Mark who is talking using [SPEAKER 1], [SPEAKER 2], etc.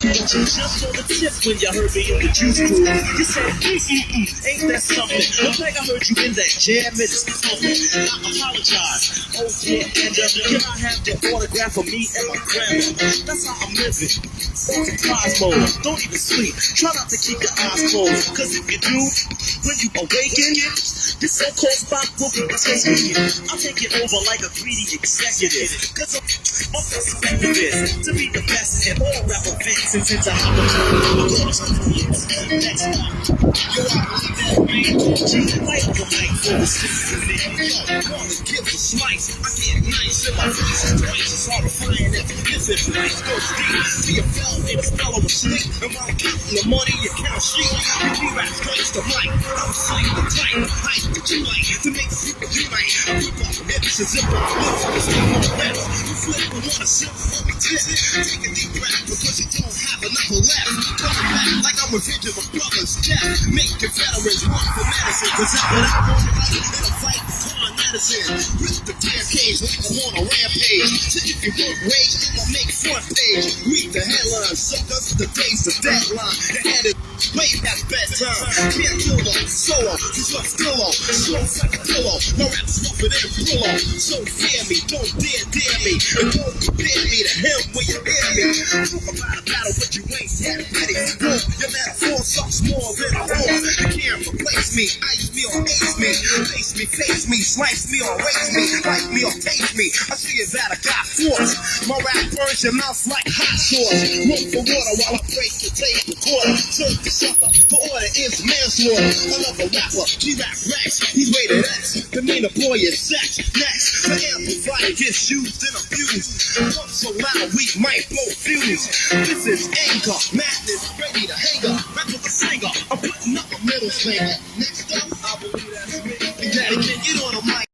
[SPEAKER 1] Just on the tip when you heard me in the juice crew. You said, ain't that something? Look like I heard you in that jam, it's something. I apologize. Oh yeah, and can I have your autograph for me and my grandma? That's how I'm living. On surprise mode. Don't even sleep. Try not to keep your eyes closed. Cause if you do, when you awaken, this so-called spot will be taking you. I'll take it over like a greedy executive. Cause my perspective is to be the best in all rap events. And since I have a next up, yo, I believe that man. G, light up the mic for the 6 minutes. Yo, wanna give a slice. I get nice in my face and twice. It's hard to find it. This is nice. Goes deep. See a fell and a fellow asleep. And while counting the money, you count sheep. You re-rap straight to mic. I'm saying the tight. Hype what you like. To make people unite. I rip off hips and zip off lips. I stay on the reps. You flip and wanna sip on me tip. Take a deep breath because you don't have enough left. Coming back like I'm revenging my brother's death. Making veterans run for medicine. Cause that's what I want to do in a fight for medicine. Rip the damn cage like I'm on a rampage. So if you work wage, I'll make front page. Read the headlines, suckers, the day's the deadline. The head is way past bedtime. Can't kill them, solo, just left still on. Slow like a pillow, my rap's rougher than pillow. So fear me, don't dare me. And don't compare me to him when you hear me. Talk about a battle, but you ain't had it ready. War, your metaphor sucks more than a war. You can't replace me, ice me or ace me. Face me, slice me or race me. Like me or taste me, I see it that I got force. My rap burns your mouth like hot sauce. Run for water while I break the tape recorder. Serve the sucker, the order is manslaughter. Another rapper, G-Rap Rex, he's rated X. The meaner boy is sex. Next, the amplifier gets used and abused. Pump so loud we might blow fuse. This is anger, madness, ready to hang up. Back with the singer, I'm putting up a middle finger. Next up, I believe that's me. Daddy, can get on the mic.